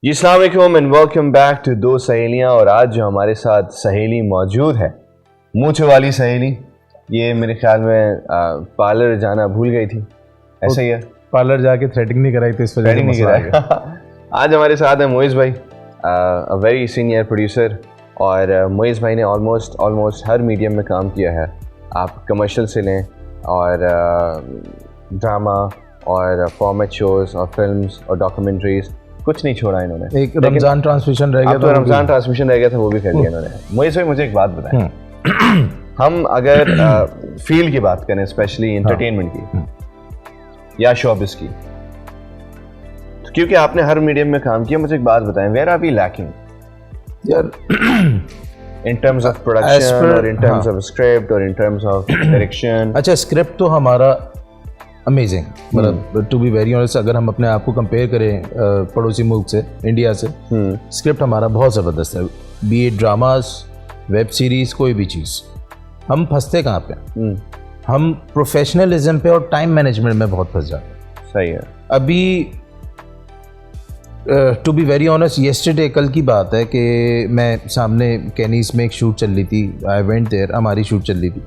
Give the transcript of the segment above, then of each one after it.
जी अस्सलाम वालेकुम and welcome back to दो सहेलियां। और आज जो हमारे साथ सहेली मौजूद है, मूंछ वाली सहेली, ये मेरे ख्याल में पार्लर जाना भूल गई थी, ऐसा ही है। पार्लर जाके थ्रेडिंग नहीं कराई थी, इस वजह से नहीं कराया। आज हमारे साथ है मोइज़ भाई, अ वेरी सीनियर प्रोड्यूसर। और मोइज़ भाई ने ऑलमोस्ट हर मीडियम में काम किया है। आप कमर्शियल से लें और ड्रामा और फॉर्मेट शोज़ और फिल्म्स और डॉक्यूमेंट्रीज़, कुछ नहीं छोड़ा इन्होंने। एक रमज़ान ट्रांसमिशन रह गया, तो रमज़ान ट्रांसमिशन रह गया था, वो भी कर लिया इन्होंने। मोइज़ भाई मुझे एक बात बताएं, हम अगर फील्ड की बात करें, स्पेशली एंटरटेनमेंट की या शोबिज़ की, तो क्योंकि आपने हर मीडियम में काम किया, मुझे एक बात बताएं, वेयर आर वी लैकिंग यार इन टर्म्स ऑफ प्रोडक्शन और इन टर्म्स ऑफ स्क्रिप्ट और इन टर्म्स ऑफ डायरेक्शन? अच्छा, स्क्रिप्ट तो हमारा अमेजिंग, मतलब टू बी वेरी ऑनेस्ट, अगर हम अपने आप को कंपेयर करें पड़ोसी मुल्क से, इंडिया से, स्क्रिप्ट हमारा बहुत ज़बरदस्त है। बी ए ड्रामास, वेब सीरीज़, कोई भी चीज़। हम फंसते कहाँ पे? हम प्रोफेशनलिज्म पे और टाइम मैनेजमेंट में बहुत फंस जाते हैं। सही है। अभी to be very honest, yesterday, कल की बात है कि मैं सामने कैनीस में एक शूट चल रही थी, आई वेंट देयर, हमारी शूट चल रही थी,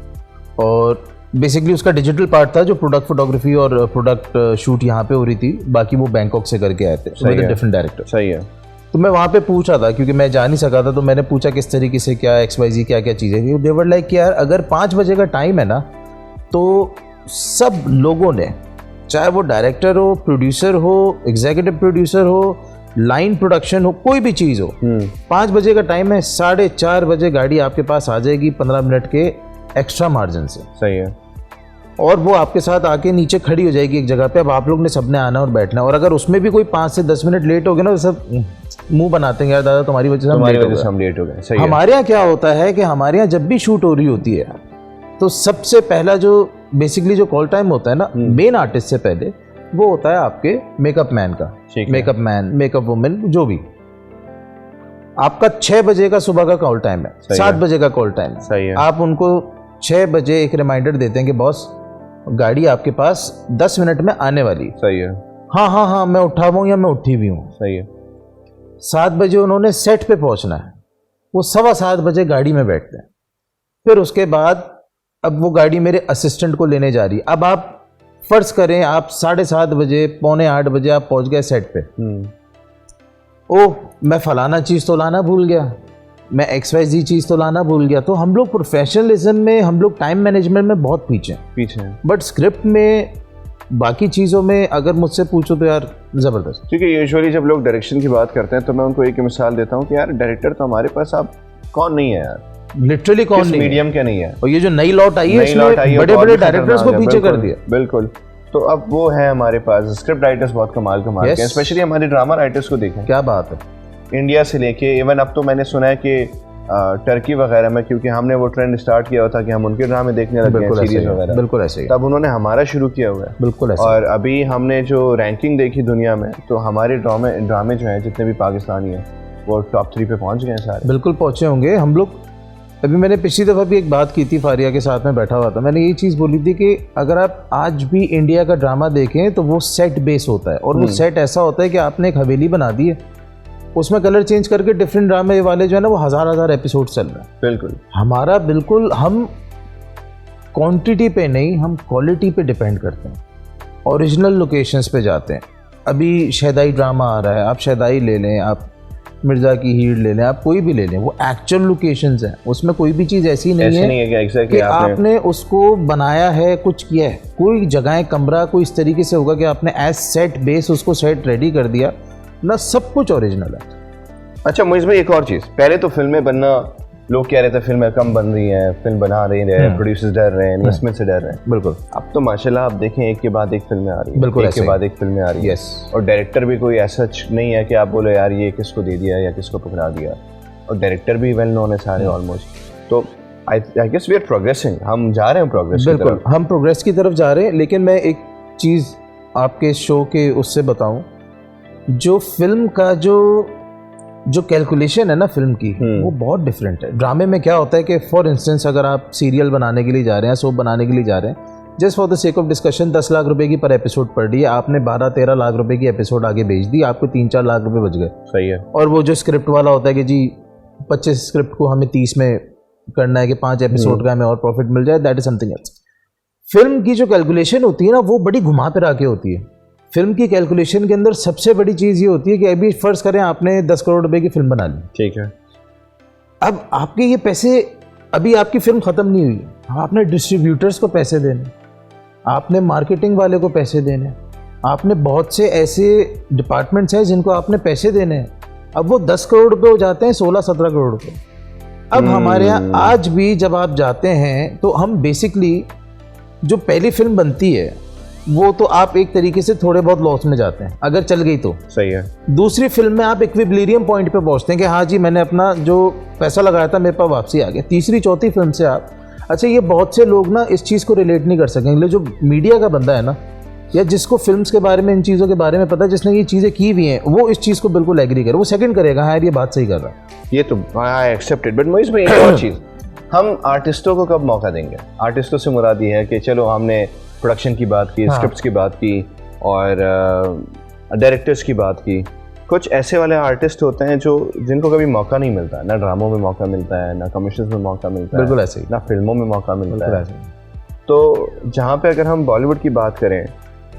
और बेसिकली उसका डिजिटल पार्ट था, जो प्रोडक्ट फोटोग्राफी और प्रोडक्ट शूट यहाँ पे हो रही थी, बाकी वो बैंकॉक से करके आए थे, डिफरेंट डायरेक्टर। सही है। तो मैं वहाँ पे पूछा था, क्योंकि मैं जा नहीं सका था, तो मैंने पूछा किस तरीके से, क्या XYZ क्या क्या चीज़ें थी। दे वर लाइक कि यार अगर 5 बजे का टाइम है ना, तो सब लोगों ने, चाहे वो डायरेक्टर हो, प्रोड्यूसर हो, एग्जीक्यूटिव प्रोड्यूसर हो, लाइन प्रोडक्शन हो, कोई भी चीज़ हो, 5 बजे का टाइम है, 4:30 बजे गाड़ी आपके पास आ जाएगी 15 मिनट के एक्स्ट्रा मार्जिन से। सही है। और वो आपके साथ आके नीचे खड़ी हो जाएगी एक जगह पे। अब आप लोग ने सबने आना और बैठना, और अगर उसमें भी कोई 5 से 10 मिनट लेट हो गया ना, तो सब मुंह बनाते हैं, यार दादा तुम्हारी वजह से हम लेट हो गए। हमारे यहाँ क्या होता है कि हमारे यहाँ जब भी शूट हो रही होती है, तो सबसे पहला जो बेसिकली जो कॉल टाइम होता है ना, मेन आर्टिस्ट से पहले, वो होता है आपके मेकअप मैन का। मेकअप मैन, मेकअप वुमेन, जो भी। आपका 6 बजे का सुबह का कॉल टाइम है, 7 बजे का कॉल टाइम है। सही है। आप उनको 6 बजे एक रिमाइंडर देते हैं कि बॉस गाड़ी आपके पास 10 मिनट में आने वाली। सही है। हाँ, मैं उठा हुआ हूँ या मैं उठी भी हूँ। सही है। 7 बजे उन्होंने सेट पे पहुंचना है, वो 7:15 बजे गाड़ी में बैठते हैं। फिर उसके बाद अब वो गाड़ी मेरे असिस्टेंट को लेने जा रही है। अब आप फर्ज करें, आप 7:30 बजे, 7:45 बजे आप पहुंच गए सेट पे। ओह, मैं फलाना चीज़ तो लाना भूल गया, मैं XYZ चीज़ तो लाना भूल गया। तो हम लोग प्रोफेशनलिज्म में, हम लोग टाइम मैनेजमेंट में बहुत पीछे हैं। बट स्क्रिप्ट में, बाकी चीज़ों में अगर मुझसे पूछो तो यार ज़बरदस्त। क्योंकि यूजुअली जब लोग डायरेक्शन की बात करते हैं, तो मैं उनको एक मिसाल देता हूँ कि यार डायरेक्टर तो हमारे पास अब कौन नहीं है यार, लिटरली कौन नहीं, मीडियम के नहीं है। और ये जो नई लॉट आई है, इसमें बड़े डायरेक्टर्स को पीछे कर दिया। बिल्कुल। तो अब वो है हमारे पास स्क्रिप्ट राइटर्स, बहुत कमाल के हैं। स्पेशली हमारे ड्रामा राइटर्स को देखें, क्या बात है, इंडिया से लेके इवन अब तो मैंने सुना है कि टर्की वगैरह में, क्योंकि हमने वो ट्रेंड स्टार्ट किया हुआ था कि हम उनके ड्रामे देखने लगे हैं, सीरीज वगैरह। बिल्कुल ऐसे ही, तब उन्होंने हमारा शुरू किया हुआ है। बिल्कुल ऐसे। और अभी हमने जो रैंकिंग देखी दुनिया में, तो हमारे ड्रामे जो हैं, जितने भी पाकिस्तानी हैं, वो टॉप 3 पे पहुंच गए हैं सारे। बिल्कुल पहुंचे होंगे। हम लोग अभी, मैंने पिछली दफ़ा भी एक बात की थी, फारिया के साथ में बैठा हुआ था, मैंने ये चीज़ बोली थी कि अगर आप आज भी इंडिया का ड्रामा देखें तो वो सेट बेस होता है, और वो सेट ऐसा होता है कि आपने एक हवेली बना दी है, उसमें कलर चेंज करके डिफरेंट ड्रामे वाले जो है ना, वो हज़ार एपिसोड चल रहे हैं। बिल्कुल। हमारा बिल्कुल, हम क्वांटिटी पे नहीं, हम क्वालिटी पे डिपेंड करते हैं, ओरिजिनल लोकेशंस पे जाते हैं। अभी शहदाई ड्रामा आ रहा है, आप शहदाई ले लें, आप मिर्ज़ा की हीर ले लें, आप कोई भी ले लें, वो एक्चुअल लोकेशंस हैं, उसमें कोई भी चीज़ ऐसी नहीं है कि आपने उसको बनाया है, कुछ किया है। कोई जगह, कमरा कोई इस तरीके से होगा कि आपने एज सेट बेस उसको सेट रेडी कर दिया ना, सब कुछ ओरिजिनल है। अच्छा मुझे भाई, एक और चीज़, पहले तो फिल्में बनना, लोग कह रहे थे फिल्में कम बन रही हैं, फिल्म बना रहे हैं, प्रोड्यूसर्स डर रहे हैं, इन्वेस्टमेंट से डर रहे हैं। बिल्कुल। अब तो माशाल्लाह आप देखें, एक के बाद एक फिल्में आ रही है, बिल्कुल, एक के बाद एक फिल्में आ रही है। और डायरेक्टर भी कोई ऐसा नहीं है कि आप बोलो यार ये किसको दे दिया या किसको पकड़ा दिया, और डायरेक्टर भी वेल नोन है सारे ऑलमोस्ट। तो I guess we are progressing, हम जा रहे हैं प्रोग्रेस। बिल्कुल, हम प्रोग्रेस की तरफ जा रहे हैं। लेकिन मैं एक चीज़ आपके शो के उससे बताऊँ, जो फिल्म का जो कैलकुलेशन है ना फिल्म की, वो बहुत डिफरेंट है। ड्रामे में क्या होता है कि फॉर इंस्टेंस अगर आप सीरियल बनाने के लिए जा रहे हैं, सोप बनाने के लिए जा रहे हैं, just for the sake of discussion 10 lakh रुपए की पर एपिसोड पड़ रही है, आपने 12-13 लाख रुपए की एपिसोड आगे भेज दी, आपको 3-4 लाख रुपए बच गए। सही है। और वो जो स्क्रिप्ट वाला होता है कि जी 25 स्क्रिप्ट को हमें 30 में करना है कि 5 एपिसोड का हमें और प्रॉफिट मिल जाए, that is something else. Film की जो कैलकुलेशन होती है ना, वो बड़ी घुमा फिरा के होती है। फिल्म की कैलकुलेशन के अंदर सबसे बड़ी चीज़ ये होती है कि अभी फर्ज करें आपने 10 करोड़ रुपए की फिल्म बना ली, ठीक है, अब आपके ये पैसे, अभी आपकी फिल्म ख़त्म नहीं हुई, आपने डिस्ट्रीब्यूटर्स को पैसे देने, आपने मार्केटिंग वाले को पैसे देने, आपने बहुत से ऐसे डिपार्टमेंट्स हैं जिनको आपने पैसे देने हैं। अब वो 10 करोड़ रुपए हो जाते हैं 16-17 करोड़ रुपए। अब हमारे यहाँ आज भी जब आप जाते हैं तो हम बेसिकली जो पहली फिल्म बनती है वो तो आप एक तरीके से थोड़े बहुत लॉस में जाते हैं अगर चल गई तो। सही है। दूसरी फिल्म में आप इक्विलिब्रियम पॉइंट पे पहुंचते हैं कि हाँ जी मैंने अपना जो पैसा लगाया था मेरे पास वापसी आ गया। तीसरी चौथी फिल्म से आप, अच्छा ये बहुत से लोग ना इस चीज़ को रिलेट नहीं कर सकेंगे, जो मीडिया का बंदा है ना, या जिसको फिल्म्स के बारे में, इन चीज़ों के बारे में पता है, जिसने ये चीज़ें की हुई हैं, वो इस चीज़ को बिल्कुल एग्री करे, वो सेकंड करेगा हाँ यार ये बात सही कर रहा है। ये तो I accept it, but Moiz भाई एक और चीज़, हम आर्टिस्टों को कब मौका देंगे? आर्टिस्टों से मुराद ये है कि चलो हमने प्रोडक्शन की बात की, स्क्रिप्ट्स की बात की और डायरेक्टर्स की बात की, कुछ ऐसे वाले आर्टिस्ट होते हैं जो जिनको कभी मौका नहीं मिलता, ना ड्रामों में मौका मिलता है, ना कमर्शियल्स में मौका मिलता है, बिल्कुल ऐसे ही, ना फिल्मों में मौका मिलता है। तो जहाँ पे अगर हम बॉलीवुड की बात करें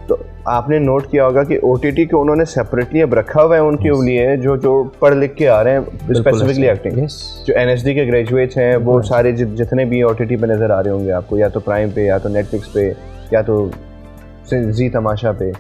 तो आपने नोट किया होगा कि OTT को उन्होंने सेपरेटली अब रखा हुआ है उनके लिए जो पढ़ लिख के आ रहे हैं, स्पेसिफिकली एक्टिंग, जो NSD के ग्रेजुएट्स हैं वो सारे जितने भी OTT पे नज़र आ रहे होंगे आपको, या तो प्राइम पे, या तो नेटफ्लिक्स पे, या तो जी तमाशा पे,